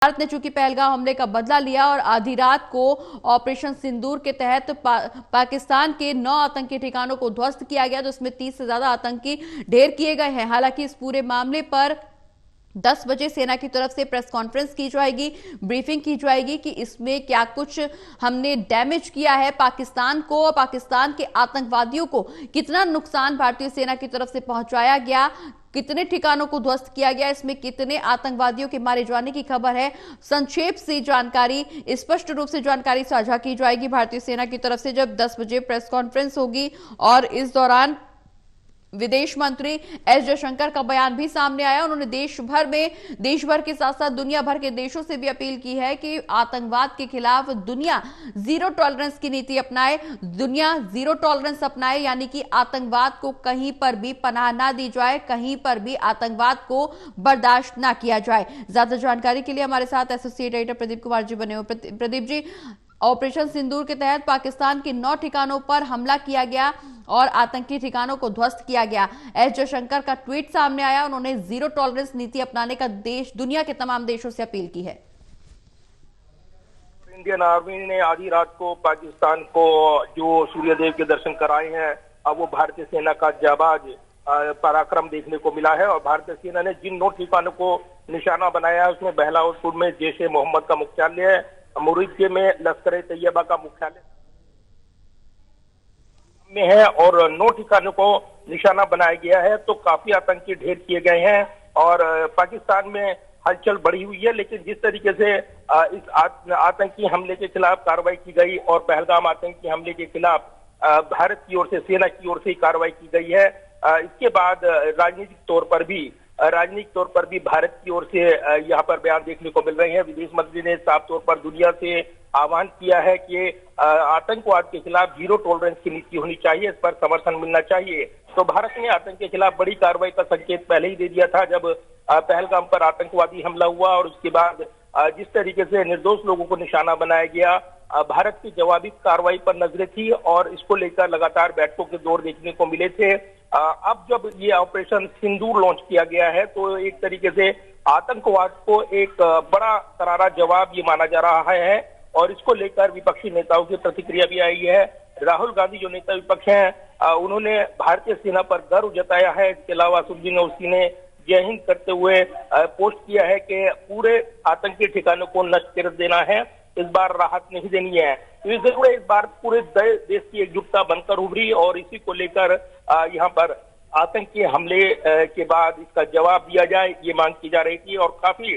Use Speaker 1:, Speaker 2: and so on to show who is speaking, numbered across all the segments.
Speaker 1: भारत ने चूंकि पहलगाम हमले का बदला लिया और आधी रात को ऑपरेशन सिंदूर के तहत पाकिस्तान के 9 आतंकी ठिकानों को ध्वस्त किया गया, जिसमें 30 से ज्यादा आतंकी ढेर किए गए हैं। हालांकि इस पूरे मामले पर 10 बजे सेना की तरफ से प्रेस कॉन्फ्रेंस की जाएगी, ब्रीफिंग की जाएगी कि इसमें क्या कुछ हमने डैमेज किया है पाकिस्तान को, पाकिस्तान के आतंकवादियों को कितना नुकसान भारतीय सेना की तरफ से पहुंचाया गया, कितने ठिकानों को ध्वस्त किया गया, इसमें कितने आतंकवादियों के मारे जाने की खबर है। संक्षेप से जानकारी, स्पष्ट रूप से जानकारी साझा की जाएगी भारतीय सेना की तरफ से जब 10 बजे प्रेस कॉन्फ्रेंस होगी। और इस दौरान विदेश मंत्री एस जयशंकर का बयान भी सामने आया। उन्होंने देश भर के साथ साथ दुनिया भर के देशों से भी अपील की है कि आतंकवाद के खिलाफ दुनिया जीरो टॉलरेंस की नीति अपनाए, दुनिया जीरो टॉलरेंस अपनाए, यानी कि आतंकवाद को कहीं पर भी पनाह ना दी जाए, कहीं पर भी आतंकवाद को बर्दाश्त ना किया जाए। ज्यादा जानकारी के लिए हमारे साथ एसोसिएट एडिटर प्रदीप कुमार जी बने हुए। प्रदीप जी, ऑपरेशन सिंदूर के तहत पाकिस्तान के 9 ठिकानों पर हमला किया गया और आतंकी ठिकानों को ध्वस्त किया गया। एस जयशंकर का ट्वीट सामने आया, उन्होंने जीरो टॉलरेंस नीति अपनाने का दुनिया के तमाम देशों से अपील की है।
Speaker 2: इंडियन आर्मी ने आधी रात को पाकिस्तान को जो सूर्यदेव के दर्शन कराए हैं, अब वो भारतीय सेना का जाबाज पराक्रम देखने को मिला है। और भारतीय सेना ने जिन 9 ठिकानों को निशाना बनाया है उसमें बहलाउरपुर में जैश ए मोहम्मद का मुख्यालय है, मुरीदके में लश्कर तैयबा का मुख्यालय में है और 9 ठिकानों को निशाना बनाया गया है। तो काफी आतंकी ढेर किए गए हैं और पाकिस्तान में हलचल बढ़ी हुई है। लेकिन जिस तरीके से इस आतंकी हमले के खिलाफ कार्रवाई की गई और पहलगाम आतंकी हमले के खिलाफ भारत की ओर से, सेना की ओर से कार्रवाई की गई है, इसके बाद राजनीतिक तौर पर भी भारत की ओर से यहाँ पर बयान देखने को मिल रहे हैं। विदेश मंत्री ने साफ तौर पर दुनिया से आह्वान किया है कि आतंकवाद के खिलाफ जीरो टॉलरेंस की नीति होनी चाहिए, इस पर समर्थन मिलना चाहिए। तो भारत ने आतंक के खिलाफ बड़ी कार्रवाई का संकेत पहले ही दे दिया था जब पहलगाम पर आतंकवादी हमला हुआ और उसके बाद जिस तरीके से निर्दोष लोगों को निशाना बनाया गया, भारत की जवाबी कार्रवाई पर नजरें थी और इसको लेकर लगातार बैठकों के दौर देखने को मिले थे। अब जब ये ऑपरेशन सिंदूर लॉन्च किया गया है तो एक तरीके से आतंकवाद को एक बड़ा करारा जवाब ये माना जा रहा है और इसको लेकर विपक्षी नेताओं की प्रतिक्रिया भी आई है। राहुल गांधी जो नेता विपक्ष हैं, उन्होंने भारतीय सेना पर गर्व जताया है। इसके अलावा सुरजीन ओवैसी ने जय हिंद करते हुए पोस्ट किया है कि पूरे आतंकी ठिकानों को नष्ट कर देना है, इस बार राहत नहीं देनी है। तो जरूर इस बार पूरे देश की एकजुटता बनकर उभरी और इसी को लेकर यहाँ पर आतंकी हमले के बाद इसका जवाब दिया जाए, ये मांग की जा रही थी। और काफी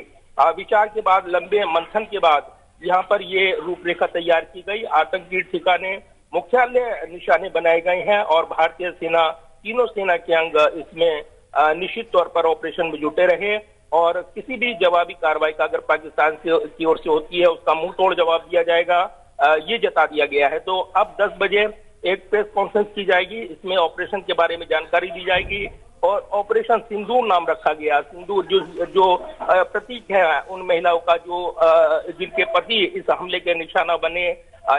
Speaker 2: विचार के बाद, लंबे मंथन के बाद यहाँ पर ये रूपरेखा तैयार की गई। आतंकी ठिकाने, मुख्यालय निशाने बनाए गए हैं और भारतीय सेना, तीनों सेना के अंग इसमें निश्चित तौर पर ऑपरेशन में जुटे रहे और किसी भी जवाबी कार्रवाई का अगर पाकिस्तान की ओर से होती है उसका मुंह तोड़ जवाब दिया जाएगा, ये जता दिया गया है। तो अब 10 बजे एक प्रेस कॉन्फ्रेंस की जाएगी, इसमें ऑपरेशन के बारे में जानकारी दी जाएगी और ऑपरेशन सिंदूर नाम रखा गया। सिंदूर जो प्रतीक है उन महिलाओं का जो जिनके पति इस हमले के निशाना बने,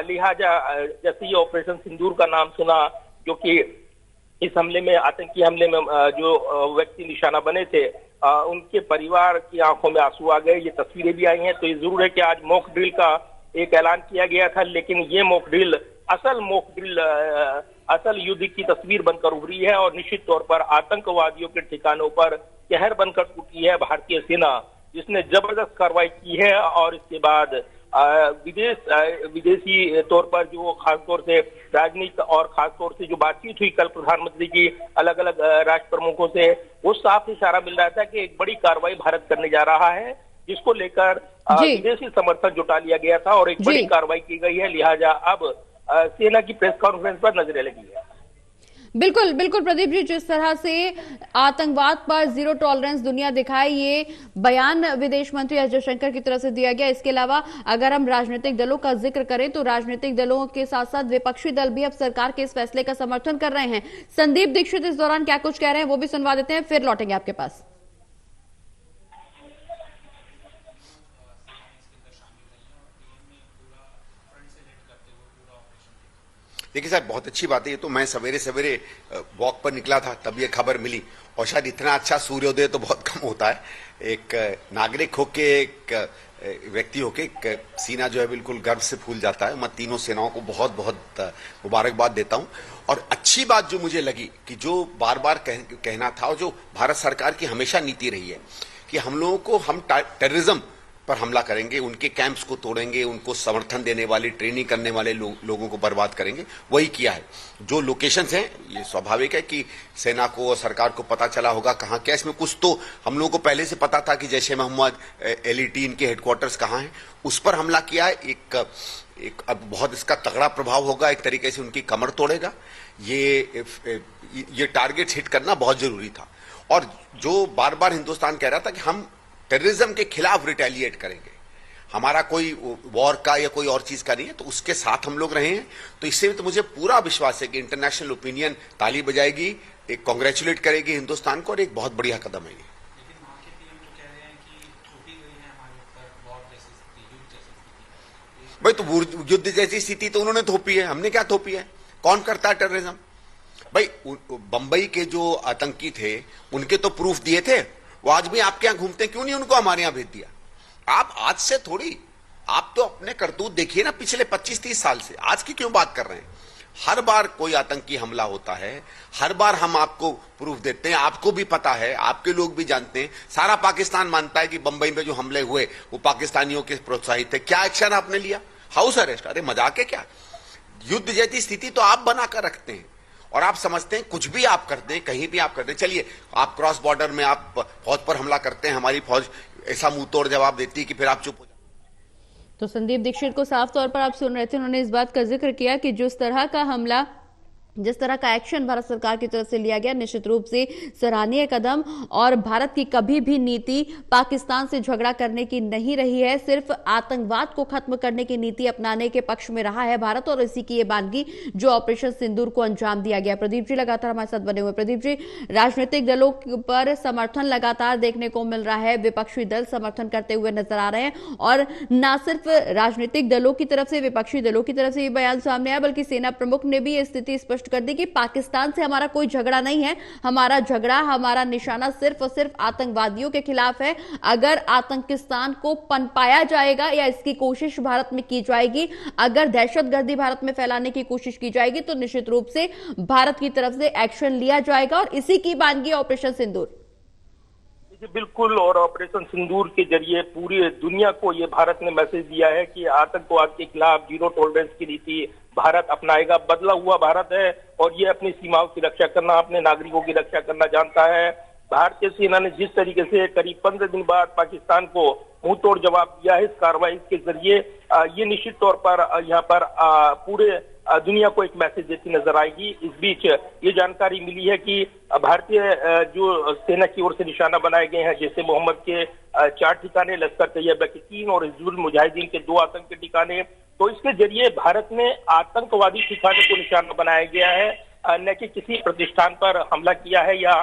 Speaker 2: लिहाजा जैसे ये ऑपरेशन सिंदूर का नाम सुना, जो कि इस हमले में, आतंकी हमले में जो व्यक्ति निशाना बने थे, उनके परिवार की आंखों में आंसू आ गए। ये तस्वीरें भी आई हैं। तो ये जरूर है कि आज मॉक ड्रिल का एक ऐलान किया गया था, लेकिन ये मॉक ड्रिल असल युद्ध की तस्वीर बनकर उभरी है और निश्चित तौर पर आतंकवादियों के ठिकानों पर कहर बनकर टूटी है भारतीय सेना, जिसने जबरदस्त कार्रवाई की है। और इसके बाद विदेशी तौर पर जो खासतौर से राजनीति और खासतौर से जो बातचीत हुई कल प्रधानमंत्री की अलग अलग राष्ट्र प्रमुखों से, वो साफ इशारा मिल रहा था कि एक बड़ी कार्रवाई भारत करने जा रहा है, जिसको लेकर विदेशी समर्थन जुटा लिया गया था और एक बड़ी कार्रवाई की गई है। लिहाजा अब सेना की प्रेस कॉन्फ्रेंस पर नजरें लगी है।
Speaker 1: बिल्कुल बिल्कुल प्रदीप जी, जिस तरह से आतंकवाद पर जीरो टॉलरेंस दुनिया दिखाए, ये बयान विदेश मंत्री एस जयशंकर की तरफ से दिया गया। इसके अलावा अगर हम राजनीतिक दलों का जिक्र करें तो राजनीतिक दलों के साथ साथ विपक्षी दल भी अब सरकार के इस फैसले का समर्थन कर रहे हैं। संदीप दीक्षित इस दौरान क्या कुछ कह रहे हैं वो भी सुनवा देते हैं, फिर लौटेंगे आपके पास।
Speaker 3: देखिए सर, बहुत अच्छी बात है ये तो। मैं सवेरे सवेरे वॉक पर निकला था तब ये खबर मिली, और शायद इतना अच्छा सूर्योदय तो बहुत कम होता है। एक नागरिक होके, एक व्यक्ति होके, एक सीना जो है बिल्कुल गर्व से फूल जाता है। मैं तीनों सेनाओं को बहुत बहुत मुबारकबाद देता हूं। और अच्छी बात जो मुझे लगी कि जो बार बार कहना था, और जो भारत सरकार की हमेशा नीति रही है कि हम लोगों को, हम टेररिज्म पर हमला करेंगे, उनके कैंप्स को तोड़ेंगे, उनको समर्थन देने वाले, ट्रेनिंग करने वाले लोगों को बर्बाद करेंगे, वही किया है। जो लोकेशंस हैं, ये स्वाभाविक है कि सेना को और सरकार को पता चला होगा कहां क्या। इसमें कुछ तो हम लोगों को पहले से पता था कि जैश ए मोहम्मद, LET इनके हेडक्वार्टर्स कहां हैं, उस पर हमला किया है। एक अब बहुत इसका तगड़ा प्रभाव होगा, एक तरीके से उनकी कमर तोड़ेगा। ये टारगेट्स हिट करना बहुत जरूरी था। और जो बार बार हिंदुस्तान कह रहा था कि हम टेररिज्म के खिलाफ रिटेलिएट करेंगे, हमारा कोई वॉर का या कोई और चीज का नहीं है, तो उसके साथ हम लोग रहे हैं। तो इससे तो मुझे पूरा विश्वास है कि इंटरनेशनल ओपिनियन ताली बजाएगी, एक कांग्रेचुलेट करेगी हिंदुस्तान को, और एक बहुत बढ़िया कदम है ये। भाई तो युद्ध जैसी स्थिति तो उन्होंने थोपी है, हमने क्या थोपी है? कौन करता है टेररिज्म? भाई बंबई के जो आतंकी थे उनके तो प्रूफ दिए थे, वो आज भी आपके यहां घूमते, क्यों नहीं उनको हमारे यहां भेज दिया? आप आज से थोड़ी, आप तो अपने करतूत देखिए ना पिछले 25-30 साल से, आज की क्यों बात कर रहे हैं? हर बार कोई आतंकी हमला होता है, हर बार हम आपको प्रूफ देते हैं, आपको भी पता है, आपके लोग भी जानते हैं, सारा पाकिस्तान मानता है कि बंबई में जो हमले हुए वो पाकिस्तानियों के प्रोत्साहित थे। क्या एक्शन आपने लिया? House arrest. अरे मजाक है क्या? युद्ध जैसी स्थिति तो आप बनाकर रखते हैं, और आप समझते हैं कुछ भी आप करते हैं, कहीं भी आप करते हैं। चलिए, आप क्रॉस बॉर्डर में आप फौज पर हमला करते हैं, हमारी फौज ऐसा मुंह तोड़ जवाब देती है कि फिर आप चुप हो जाते।
Speaker 1: तो संदीप दीक्षित को साफ तौर पर आप सुन रहे थे, उन्होंने इस बात का जिक्र किया कि जिस तरह का हमला, जिस तरह का एक्शन भारत सरकार की तरफ से लिया गया, निश्चित रूप से सराहनीय कदम। और भारत की कभी भी नीति पाकिस्तान से झगड़ा करने की नहीं रही है, सिर्फ आतंकवाद को खत्म करने की नीति अपनाने के पक्ष में रहा है भारत, और इसी की ये बानगी जो ऑपरेशन सिंदूर को अंजाम दिया गया। प्रदीप जी लगातार हमारे साथ बने हुए। प्रदीप जी, राजनीतिक दलों पर समर्थन लगातार देखने को मिल रहा है, विपक्षी दल समर्थन करते हुए नजर आ रहे हैं, और न सिर्फ राजनीतिक दलों की तरफ से, विपक्षी दलों की तरफ से ये बयान सामने आया, बल्कि सेना प्रमुख ने भी ये स्थिति स्पष्ट कर दी कि पाकिस्तान से हमारा कोई झगड़ा नहीं है, हमारा झगड़ा, हमारा निशाना सिर्फ और सिर्फ आतंकवादियों के खिलाफ है। अगर आतंकिस्तान को पनपाया जाएगा या इसकी कोशिश भारत में की जाएगी, अगर दहशतगर्दी भारत में फैलाने की कोशिश की जाएगी, तो निश्चित रूप से भारत की तरफ से एक्शन लिया जाएगा, और इसी की बानगी ऑपरेशन सिंदूर।
Speaker 2: बिल्कुल, और ऑपरेशन सिंदूर के जरिए पूरी दुनिया को ये भारत ने मैसेज दिया है कि आतंकवाद के खिलाफ जीरो टॉलरेंस की नीति भारत अपनाएगा। बदला हुआ भारत है, और ये अपनी सीमाओं की रक्षा करना, अपने नागरिकों की रक्षा करना जानता है। भारतीय सेना ने जिस तरीके से करीब 15 दिन बाद पाकिस्तान को मुंह तोड़ जवाब दिया है इस कार्रवाई के जरिए, ये निश्चित तौर पर यहाँ पर पूरे दुनिया को एक मैसेज देती नजर आएगी। इस बीच ये जानकारी मिली है कि भारतीय जो सेना की ओर से निशाना बनाए गए हैं, जैसे मोहम्मद के 4 ठिकाने, लश्कर तैयबा के 3 और हिजबुल मुजाहिदीन के 2 आतंकी ठिकाने। तो इसके जरिए भारत ने आतंकवादी ठिकाने को निशाना बनाया गया है, न कि किसी प्रतिष्ठान पर हमला किया है या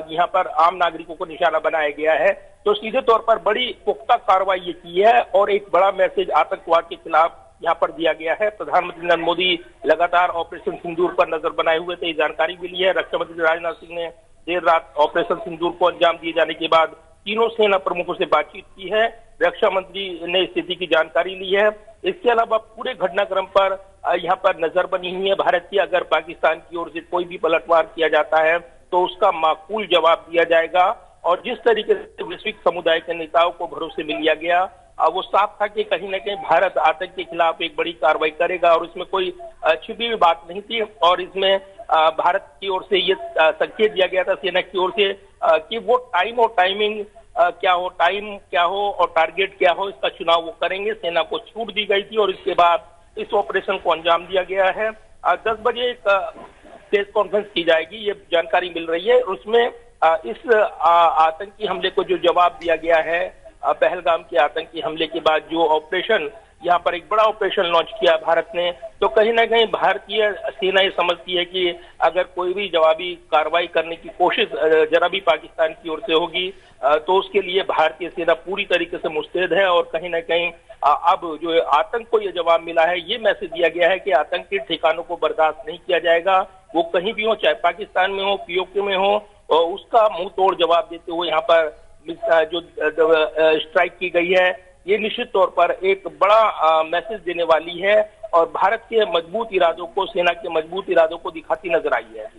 Speaker 2: यहाँ पर आम नागरिकों को निशाना बनाया गया है। तो सीधे तौर पर बड़ी पुख्ता कार्रवाई ये की है, और एक बड़ा मैसेज आतंकवाद के खिलाफ यहाँ पर दिया गया है। प्रधानमंत्री नरेंद्र मोदी लगातार ऑपरेशन सिंदूर पर नजर बनाए हुए थे, ये जानकारी मिली है। रक्षा मंत्री राजनाथ सिंह ने देर रात ऑपरेशन सिंदूर को अंजाम दिए जाने के बाद तीनों सेना प्रमुखों से बातचीत की है। रक्षा मंत्री ने स्थिति की जानकारी ली है। इसके अलावा पूरे घटनाक्रम पर यहाँ पर नजर बनी हुई है भारत की। अगर पाकिस्तान की ओर से कोई भी पलटवार किया जाता है तो उसका माकूल जवाब दिया जाएगा, और जिस तरीके से वैश्विक समुदाय के नेताओं को भरोसे में लिया गया, वो साफ था कि कहीं न कहीं भारत आतंक के खिलाफ एक बड़ी कार्रवाई करेगा, और इसमें कोई छिपी हुई बात नहीं थी। और इसमें भारत की ओर से ये संकेत दिया गया था सेना की ओर से कि वो टाइम और टाइमिंग क्या हो, टाइम क्या हो और टारगेट क्या हो, इसका चुनाव वो करेंगे। सेना को छूट दी गई थी, और इसके बाद इस ऑपरेशन को अंजाम दिया गया है। 10 बजे एक प्रेस कॉन्फ्रेंस की जाएगी, ये जानकारी मिल रही है। उसमें इस आतंकी हमले को जो जवाब दिया गया है, पहलगाम के आतंकी हमले के बाद जो ऑपरेशन यहाँ पर एक बड़ा ऑपरेशन लॉन्च किया भारत ने। तो कहीं ना कहीं भारतीय सेना ये समझती है कि अगर कोई भी जवाबी कार्रवाई करने की कोशिश जरा भी पाकिस्तान की ओर से होगी तो उसके लिए भारतीय सेना पूरी तरीके से मुस्तैद है। और कहीं ना कहीं अब जो आतंक को ये जवाब मिला है, ये मैसेज दिया गया है कि आतंकी ठिकानों को बर्दाश्त नहीं किया जाएगा। वो कहीं भी हो, चाहे पाकिस्तान में हो, पीओके में हो, उसका मुंह तोड़ जवाब देते हुए यहाँ पर जो स्ट्राइक की गई है, ये निश्चित तौर पर एक बड़ा मैसेज देने वाली है और भारत के मजबूत इरादों को, सेना के मजबूत इरादों को दिखाती नजर आई है।